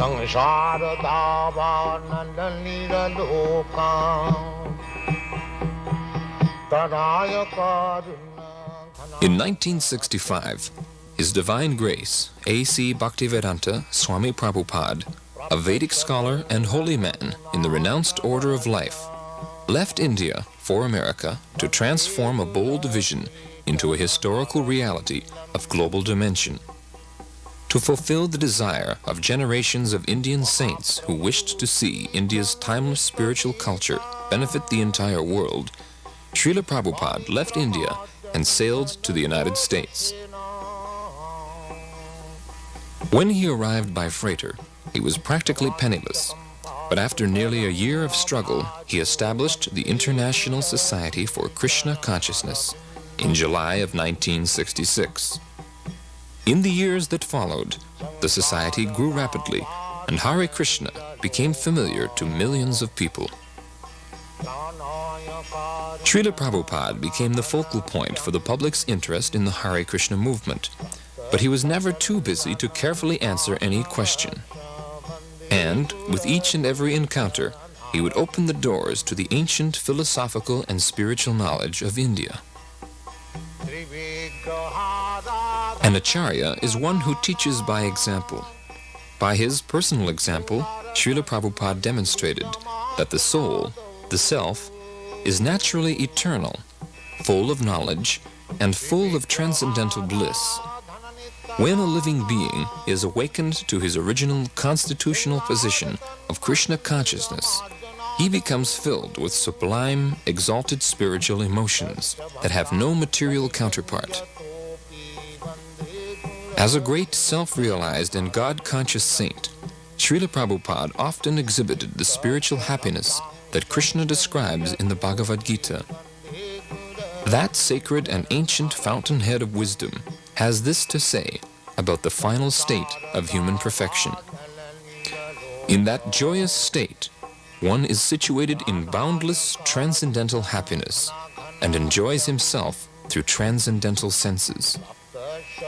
In 1965, His Divine Grace, A.C. Bhaktivedanta Swami Prabhupada, a Vedic scholar and holy man in the renounced order of life, left India for America to transform a bold vision into a historical reality of global dimension. To fulfill the desire of generations of Indian saints who wished to see India's timeless spiritual culture benefit the entire world, Srila Prabhupada left India and sailed to the United States. When he arrived by freighter, he was practically penniless, but after nearly a year of struggle, he established the International Society for Krishna Consciousness in July of 1966. In the years that followed, the society grew rapidly, and Hare Krishna became familiar to millions of people. Srila Prabhupada became the focal point for the public's interest in the Hare Krishna movement, but he was never too busy to carefully answer any question. And, with each and every encounter, he would open the doors to the ancient philosophical and spiritual knowledge of India. An Acharya is one who teaches by example. By his personal example, Srila Prabhupada demonstrated that the soul, the self, is naturally eternal, full of knowledge, and full of transcendental bliss. When a living being is awakened to his original constitutional position of Krishna consciousness, he becomes filled with sublime, exalted spiritual emotions that have no material counterpart. As a great self-realized and God-conscious saint, Srila Prabhupada often exhibited the spiritual happiness that Krishna describes in the Bhagavad Gita. That sacred and ancient fountainhead of wisdom has this to say about the final state of human perfection. In that joyous state, one is situated in boundless transcendental happiness and enjoys himself through transcendental senses.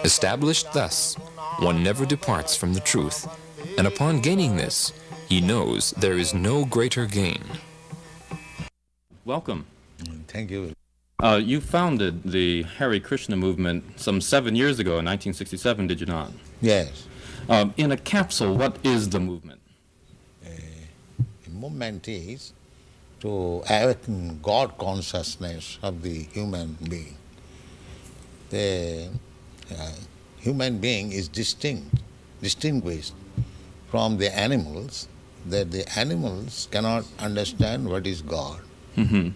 Established thus, one never departs from the truth, and upon gaining this, he knows there is no greater gain. Welcome. Thank you. You founded the Hare Krishna movement some 7 years ago in 1967, did you not? Yes. In a capsule, what is the movement? The movement is to awaken God consciousness of the human being. The human being is distinguished from the animals, that the animals cannot understand what is God. Mm-hmm.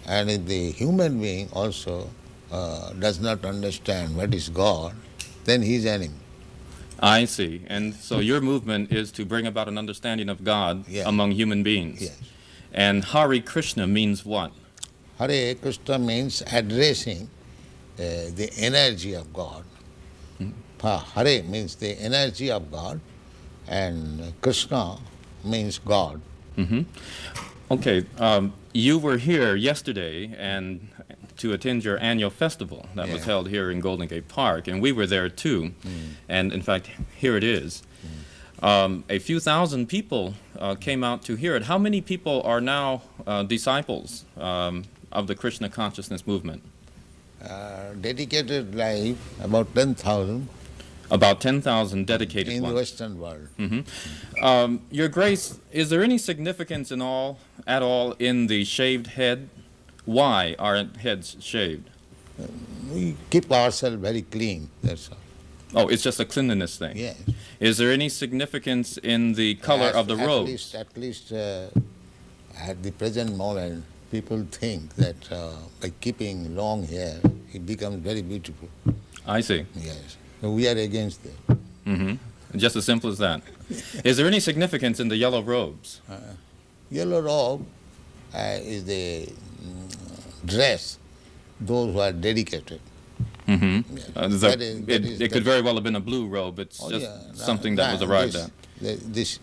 And if the human being also does not understand what is God, then he is enemy. I see. And so your movement is to bring about an understanding of God among human beings. Yes. And Hare Krishna means what? Hare Krishna means addressing the energy of God. Hare means the energy of God, and Krishna means God. Mm-hmm. Okay, you were here yesterday and to attend your annual festival that was held here in Golden Gate Park, and we were there too. And in fact, here it is. A few thousand people came out to hear it. How many people are now disciples of the Krishna consciousness movement? Dedicated life, about 10,000. About 10,000 dedicated in ones. the Western world. Mm-hmm. Your Grace, is there any significance at all in the shaved head? Why are heads shaved? We keep ourselves very clean, that's all. Oh, it's just a cleanliness thing? Yes. Is there any significance in the color of the robes? At least at the present moment, people think that by keeping long hair, it becomes very beautiful. I see. Yes. So we are against that. Mm-hmm. Just as simple as that. Is there any significance in the yellow robes? Yellow robe is the dress, those who are dedicated. Mm-hmm. Yes. It could very well have been a blue robe. It's something that was arrived at. This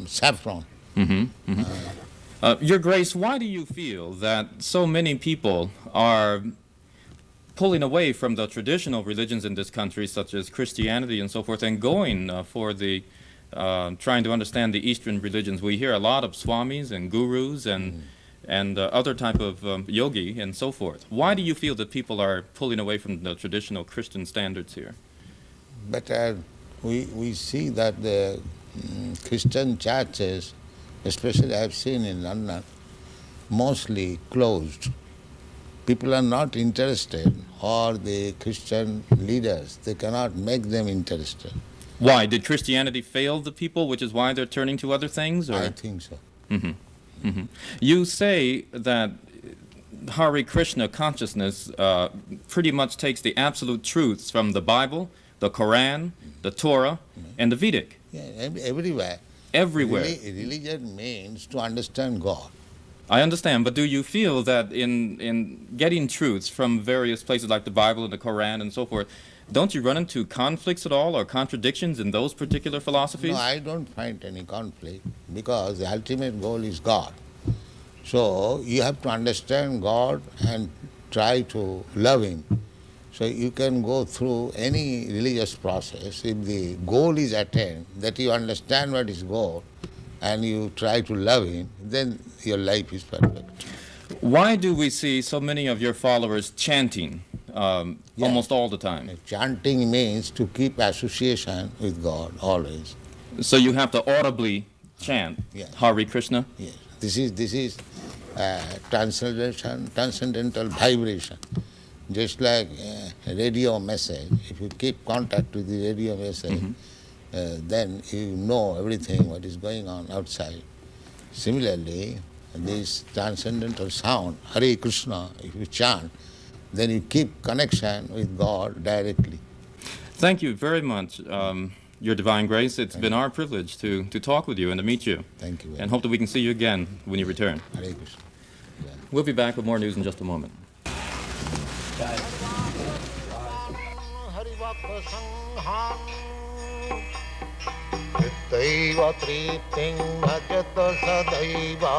saffron. Mm-hmm. Mm-hmm. Your Grace, why do you feel that so many people are pulling away from the traditional religions in this country, such as Christianity and so forth, and going for the trying to understand the Eastern religions, we hear a lot of swamis and gurus and other type of yogi and so forth. Why do you feel that people are pulling away from the traditional Christian standards here? But we see that the Christian churches, especially I have seen in London, mostly closed. People are not interested, or the Christian leaders, they cannot make them interested. Why? Did Christianity fail the people, which is why they're turning to other things? Or? I think so. You say that Hare Krishna consciousness pretty much takes the absolute truths from the Bible, the Quran, the Torah, and the Vedic. Yeah, everywhere. Everywhere. Religion means to understand God. I understand, but do you feel that in getting truths from various places like the Bible and the Quran and so forth, don't you run into conflicts at all or contradictions in those particular philosophies? No, I don't find any conflict because the ultimate goal is God. So you have to understand God and try to love Him. So you can go through any religious process. If the goal is attained, that you understand what is goal, and you try to love Him, then your life is perfect. Why do we see so many of your followers chanting almost all the time? Chanting means to keep association with God always. So you have to audibly chant Hare Krishna? Yes. This is transcendental vibration. Just like a radio message, if you keep contact with the radio message, then you know everything what is going on outside. Similarly, this transcendental sound, Hare Krishna, if you chant, then you keep connection with God directly. Thank you very much, Your Divine Grace. It's been our privilege to talk with you and to meet you. Thank you. And hope that we can see you again when you return. Hare Krishna. Yeah. We'll be back with more news in just a moment. Daiva tripting bhajata sadaiva.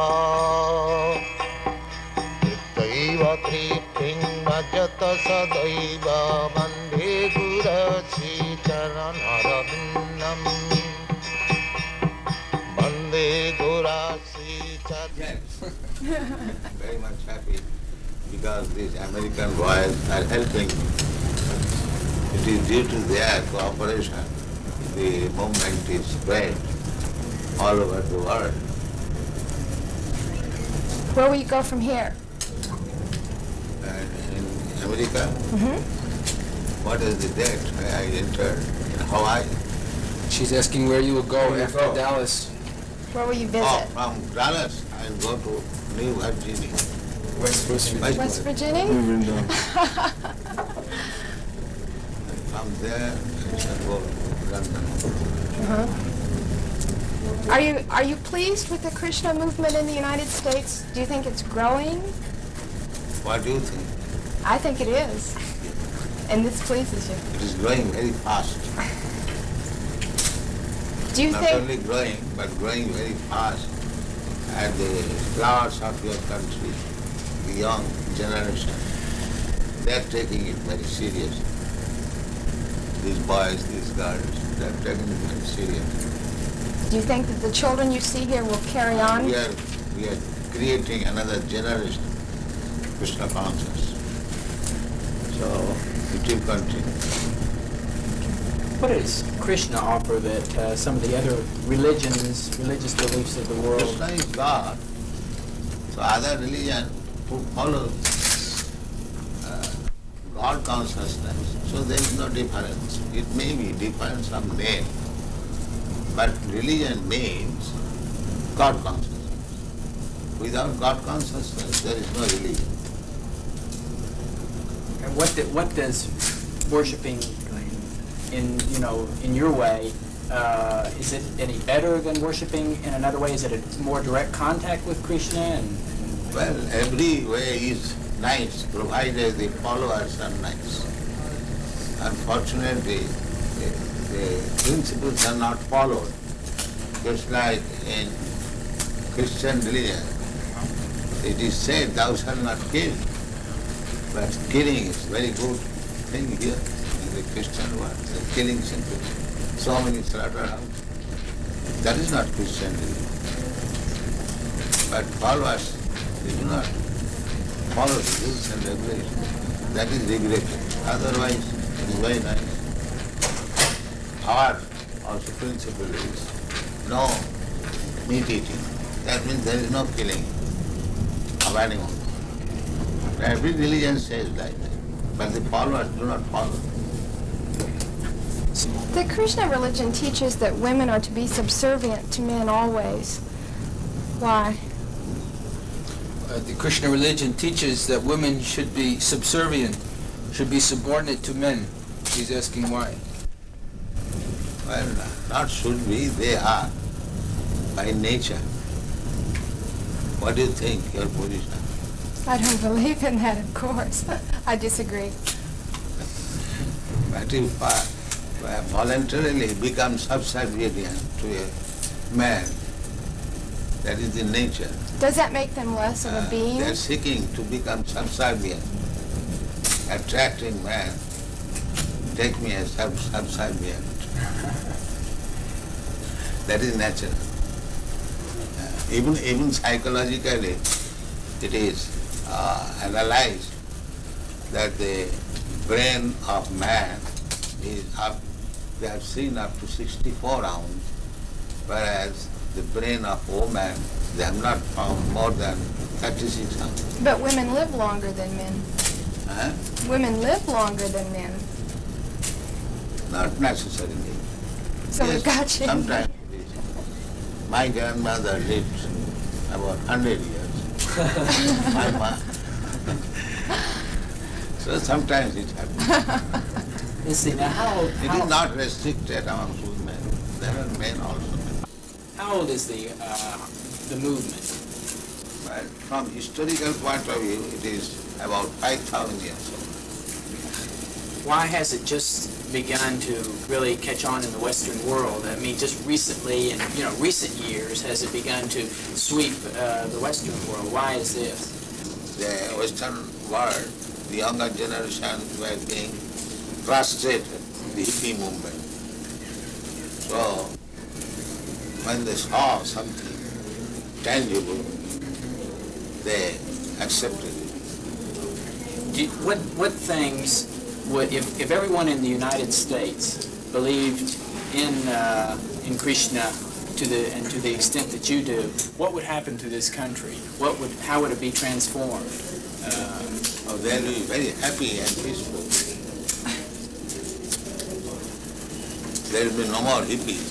Daiva tripting bhajata sadaiva. Vande Gurasi charanarabindam. Vande Gurasi charanarabindam. Very much happy because these American boys are helping. It is due to their cooperation the movement is spread all over the world. Where will you go from here? In America, what is the date I entered? In Hawaii? She's asking where you will go after Dallas. Where will you visit? Oh, from Dallas, I will go to New Virginia. West Virginia. West Virginia? From there, I shall go to London. Are you pleased with the Krishna movement in the United States? Do you think it's growing? What do you think? I think it is. And this pleases you. It is growing very fast. Do you Not think only growing, but growing very fast. And the flowers of your country, the young generation, they are taking it very seriously. These boys, these girls, they are taking it very seriously. do you think that the children you see here will carry on? We are creating another generation, Krishna conscious. So it will continue. What does Krishna offer that some of the other religious beliefs of the world? Krishna is God. So other religion who follow God consciousness, so there is no difference. It may be different some name, but religion means God consciousness. Without God consciousness, there is no religion. And what does worshiping in your way, is it any better than worshiping in another way? Is it a more direct contact with Krishna? Well, every way is nice, provided the followers are nice. Unfortunately, the principles are not followed. Just like in Christian religion, it is said, thou shalt not kill. But killing is very good thing here in the Christian world. The killing simply. So many slaughterhouses. That is not Christian religion. But followers, they do not follow the rules and regulations. That is regretted. Otherwise, it is very nice. Our also principle is no meat eating. That means there is no killing of animal. Every religion says like that, but the followers do not follow. The Krishna religion teaches that women are to be subservient to men always. Why? The Krishna religion teaches that women should be subservient, should be subordinate to men. He's asking why. Well, not should be, they are, by nature. What do you think, your position? I don't believe in that, of course. I disagree. But if voluntarily become subservient to a man, that is the nature. Does that make them less of a being? They are seeking to become subservient, attracting man. Take me as subservient. That is natural. Even psychologically, it is analyzed that the brain of man is up, they have seen up to 64 ounces, whereas the brain of woman, they have not found more than 36 ounces. But women live longer than men. Huh? Women live longer than men. Not necessarily. So we've got you. Sometimes it is. My grandmother lived about 100 years. My mom. So sometimes it happens. You see, now It is not restricted among women. There are men also. how old is the movement? But from historical point of view, it is about 5,000 years old. Why has it just begun to really catch on in the Western world? I mean, just recently, in recent years, has it begun to sweep the Western world? Why is this? The Western world, the younger generation were being frustrated, the hippie movement. So, when they saw something tangible, they accepted it. What things would, if everyone in the United States believed in Krishna to the extent that you do, what would happen to this country? How would it be transformed? They'll be very happy and peaceful. There will be no more hippies.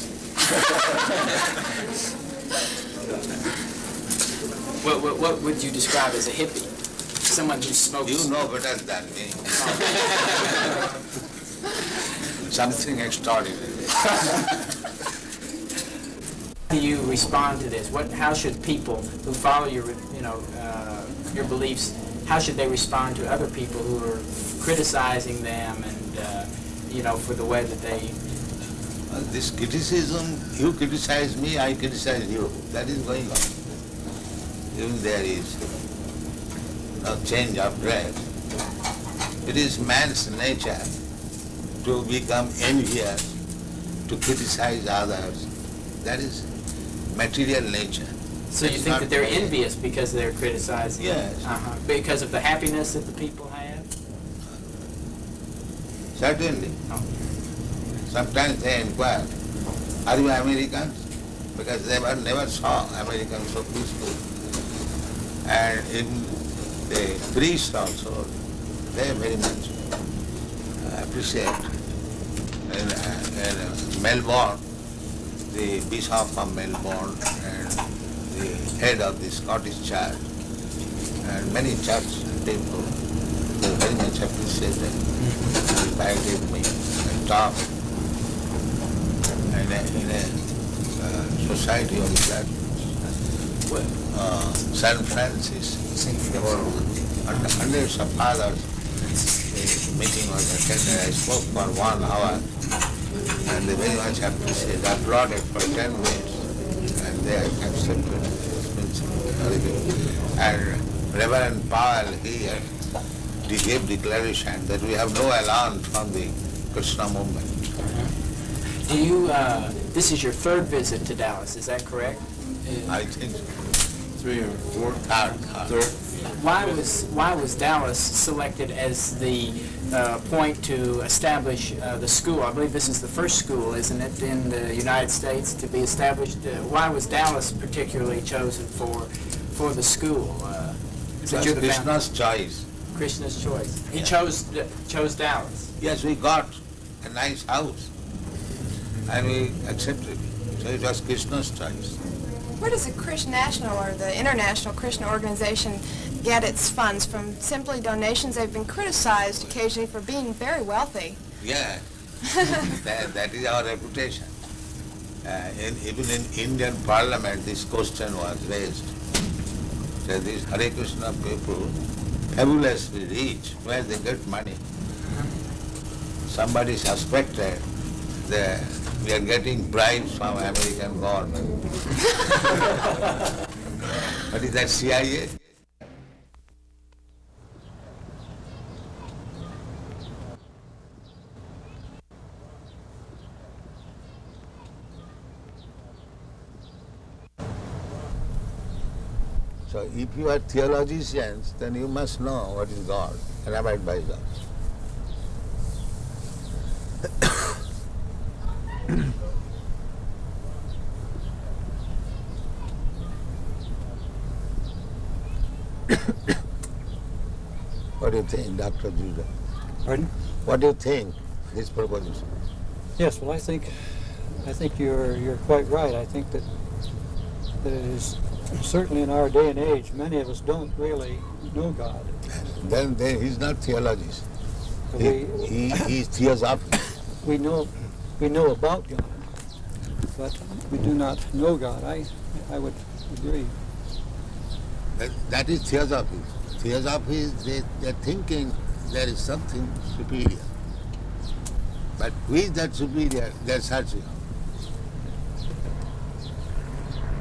What would you describe as a hippie? Someone who smokes. You know better than me. Something extraordinary. How do you respond to this? How should people who follow your beliefs, how should they respond to other people who are criticizing them and for the way that they? This criticism, you criticize me, I criticize you. That is going on. Even there is no change of dress. It is man's nature to become envious, to criticize others. That is material nature. So you think that they're envious because they're criticizing? Yes. Because of the happiness that the people have? Certainly. Oh. Sometimes they inquire, are you Americans? Because they never saw Americans so peaceful. And in the priests also, they very much appreciate. In Melbourne, the Bishop of Melbourne and the head of the Scottish Church and many church people, they very much appreciated. Invited me and talked. In a society of that, San Francis, there were hundreds of fathers. The meeting was attended. I spoke for 1 hour, and they very much appreciated. I applauded for 10 minutes, and they accepted very good. And Reverend Powell, he gave declaration that we have no elan from the Krishna movement. Do you this is your third visit to Dallas, is that correct? I think 3 or 4. third. Why was Dallas selected as the point to establish the school? I believe this is the first school, isn't it, in the United States to be established? Why was Dallas particularly chosen for the school? It was Krishna's choice. Krishna's choice. He Yeah. chose Dallas. Yes, we got a nice house and we accepted. So it was Krishna's choice. Where does the Krishna National or the International Krishna Organization get its funds? From simply donations? They've been criticized occasionally for being very wealthy. Yeah, that is our reputation. Even in Indian Parliament, this question was raised. So these Hare Krishna people, fabulously rich, where they get money. Somebody suspected that we are getting bribes from American government. What is that, CIA? So if you are theologians, then you must know what is God and abide by God. What do you think, Dr. Judah? Pardon? What do you think, this proposition? Yes, well, I think you're quite right. I think that it is certainly in our day and age, many of us don't really know God. Then he's not theologist. We He's theosophic. we know about God, but we do not know God. I would agree. That is theosophy. Theosophy is they're thinking there is something superior. But who is that superior? They're searching.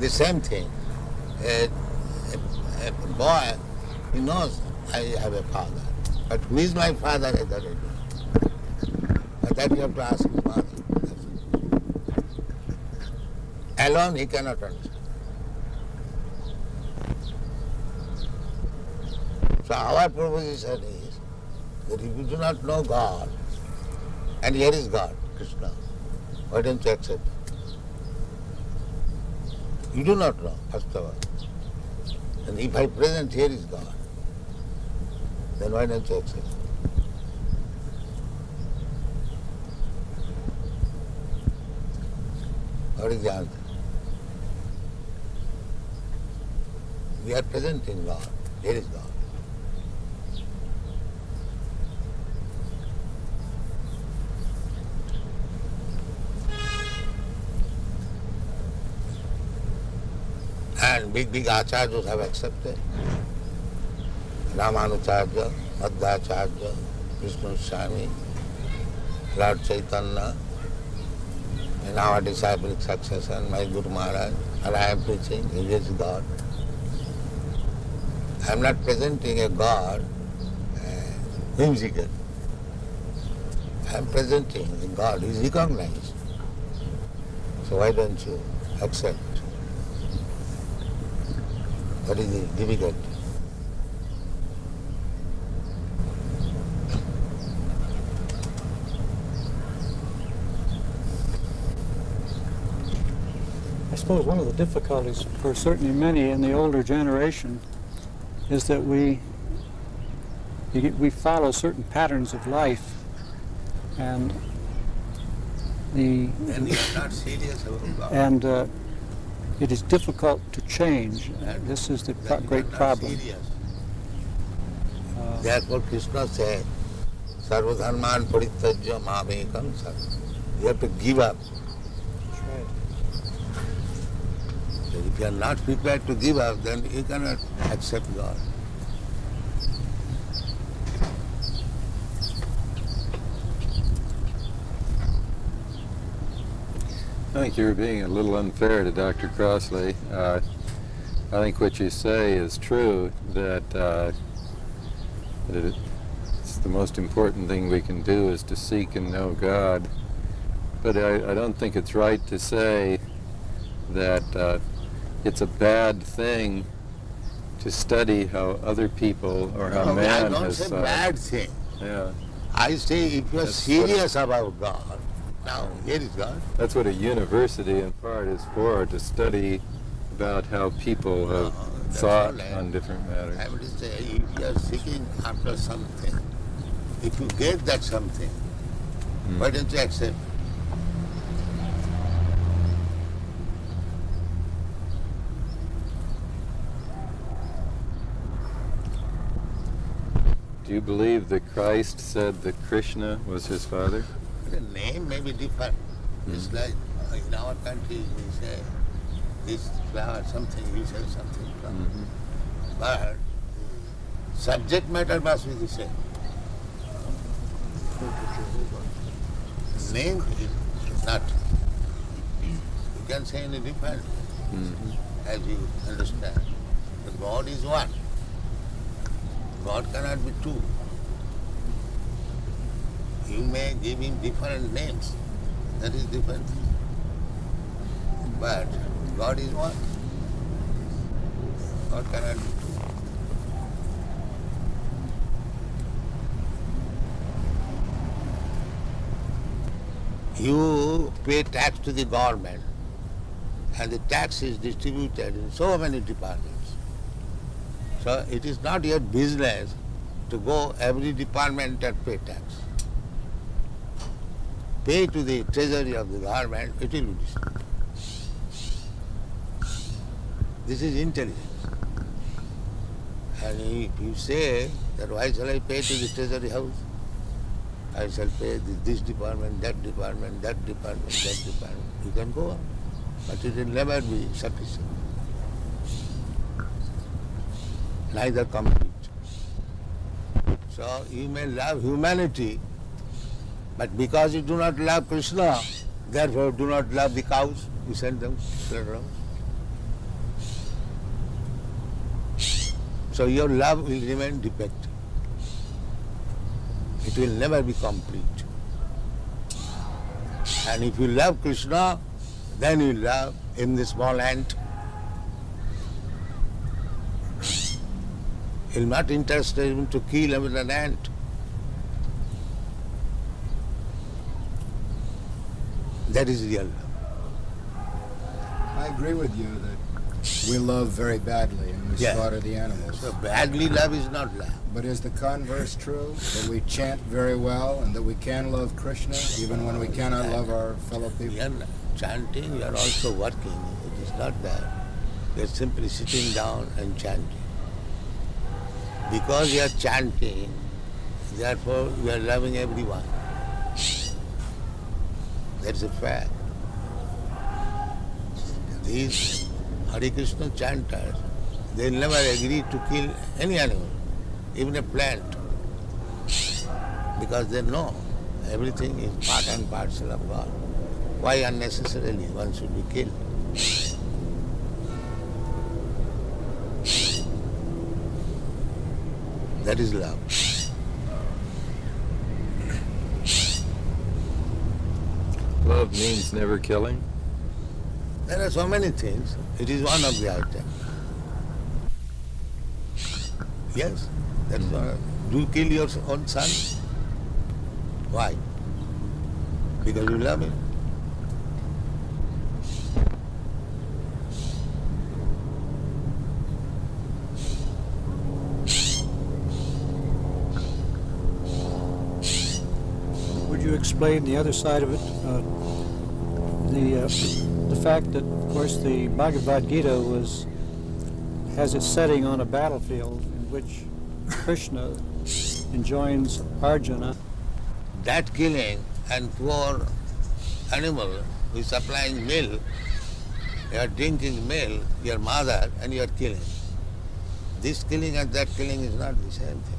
The same thing. A boy, he knows I have a father. But who is my father? I don't know. But that you have to ask his mother. Alone he cannot understand. So our proposition is that if you do not know God, and here is God, Krishna, why don't you accept it? You do not know, first of all. And if I present here is God, then why don't you accept it? What is the answer? We are presenting God. Here is God. And big acharyas have accepted. Ramanucharya, Madhvacharya, Vishnu Swami, Lord Chaitanya, in our disciplic succession, my Guru Maharaj, and I am preaching, he is God. I am not presenting a God whimsical. I am presenting a God who is recognized. So why don't you accept? What is the difficulty? I suppose one of the difficulties for certainly many in the older generation is that we follow certain patterns of life, and And you are not serious about God. and it is difficult to change. This is the Then you great are not problem. serious. Therefore Krishna said, Sarvadharman parityajya mamekam sat. You have to give up. That's right. So if you are not prepared to give up, then you cannot accept God. I think you're being a little unfair to Dr. Crossley. I think what you say is true, that it's the most important thing we can do is to seek and know God. But I don't think it's right to say that it's a bad thing to study how other people or how No, man I don't has say bad thing. Yeah, I say if you are That's serious about God, now here is God. that's what a university in part is for, to study about how people have That's thought all right. on different matters. I would say if you are seeking after something, if you get that something, why don't you accept? Do you believe that Christ said that Krishna was his father? The name may be different. It's like in our country we say this flower something, we say something flower. But subject matter must be the same. Name is not. You can say any different, as you understand. The God is one. God cannot be two. You may give him different names. That is different. But God is one. God cannot be two. You pay tax to the government, and the tax is distributed in so many departments. So it is not your business to go every department and pay tax. Pay to the treasury of the government, it will be distributed. This is intelligence. And if you say that why shall I pay to the treasury house? I shall pay this department, that department, that department, that department. You can go on, but it will never be sufficient. Neither complete. So you may love humanity, but because you do not love Krishna, therefore do not love the cows, you send them around. So your love will remain defective. It will never be complete. And if you love Krishna, then you love in the small ant. You're not interested even to kill even an ant. That is real love. I agree with you that we love very badly and we slaughter the animals. So badly love is not love. But is the converse true? That we chant very well and that we can love Krishna even when we cannot love our fellow people? You are chanting, you are also working. It is not that. You are simply sitting down and chanting. Because you are chanting, therefore you are loving everyone. That's a fact. These Hare Krishna chanters, they never agree to kill any animal, even a plant, because they know everything is part and parcel of God. Why unnecessarily one should be killed? That is love. Love means never killing? There are so many things. It is one of the items. Yes, that is one. Do you kill your own son? Why? Because you love him. Would you explain the other side of it? The fact that, of course, the Bhagavad Gita has its setting on a battlefield in which Krishna enjoins Arjuna. That killing and poor animal who is supplying milk, you are drinking milk, your mother, and you are killing. This killing and that killing is not the same thing.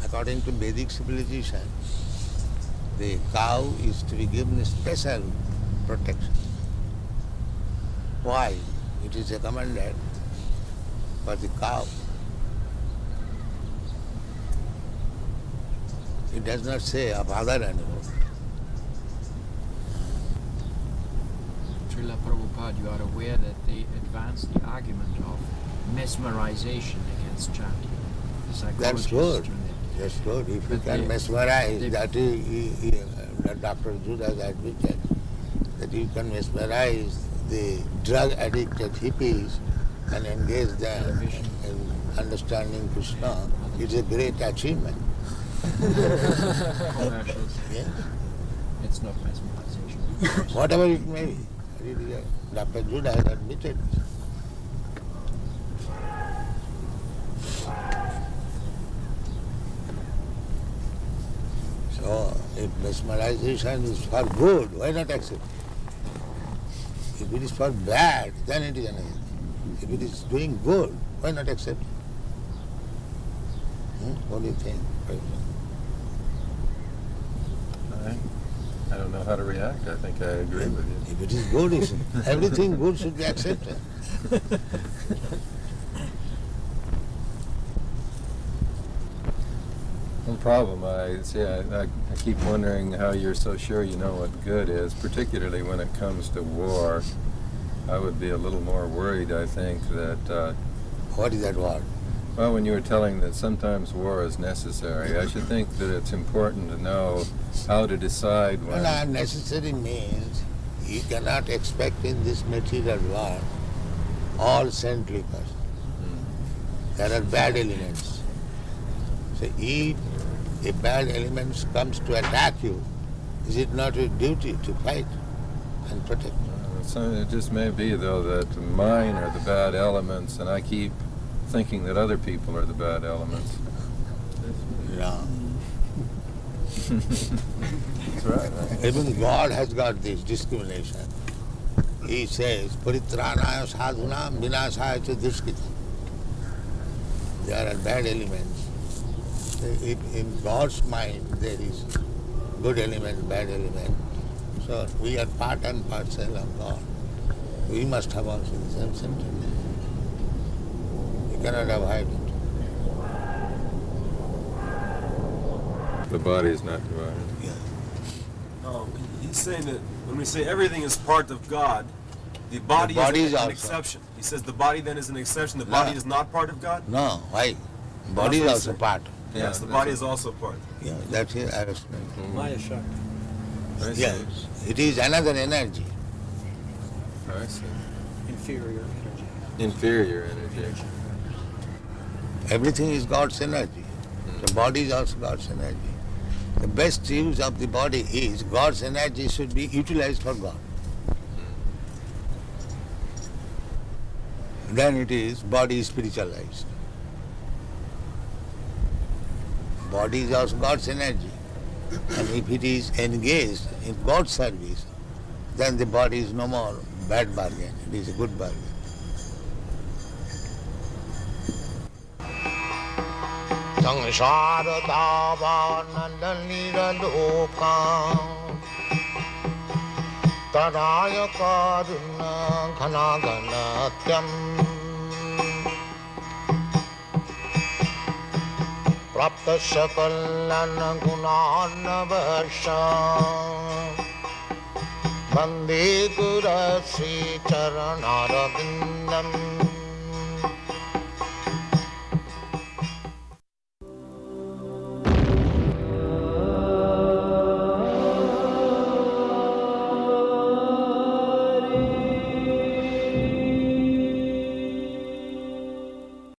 According to Vedic civilization, the cow is to be given a special protection. Why? It is recommended for the cow. It does not say of other animals. Srila Prabhupada, you are aware that they advance the argument of mesmerization against chanting. The That's psychologists good. do that. That's good. If you But can they- mesmerize, they- that is, Dr. Judas admitted, that you can mesmerize the drug-addicted hippies and engage them in understanding Krishna. It's a great achievement. Commercials. Yes. It's not mesmerization. Whatever it may be. Dr. Judas admitted. So, if mesmerization is for good, why not accept it? If it is for bad, then it is another thing. If it is doing good, why not accept it? What do you think? I don't know how to react. I think I agree with you. If it is good, everything good should be accepted. No problem. I keep wondering how you're so sure you know what good is, particularly when it comes to war. I would be a little more worried, I think, that... What is that word? Well, when you were telling that sometimes war is necessary, I should think that it's important to know how to decide when... Well, necessary means you cannot expect in this material world all saintly persons. There are bad elements. So if a bad element comes to attack you, is it not your duty to fight and protect? So it just may be, though, that mine are the bad elements, and I keep thinking that other people are the bad elements. Yeah. That's right. Even God has got this discrimination. He says, Paritranaya sadhunam vinasaya cha dushkritam. There are bad elements. In God's mind there is good element, bad element. So we are part and parcel of God. We must have also the same sentiment. You cannot avoid it. The body is not divided. He's saying that when we say everything is part of God, the body is an exception. He says the body then is an exception. The body is not part of God? No, why? Body is also part. Yes, the body is also part. Yeah, that's it. I explained. Maya Shakti. Yes, it is another energy. I see. Inferior energy. Inferior energy. Everything is God's energy. The body is also God's energy. The best use of the body is God's energy should be utilized for God. Then it is body spiritualized. Body is also God's energy. And if it is engaged in God's service, then the body is no more bad bargain. It is a good bargain. Sangsara davanandalira lokam Tadaya karuna ghanaganatyam Prapta sakalana gunanavasham Vande Guru Sri Charanarabindam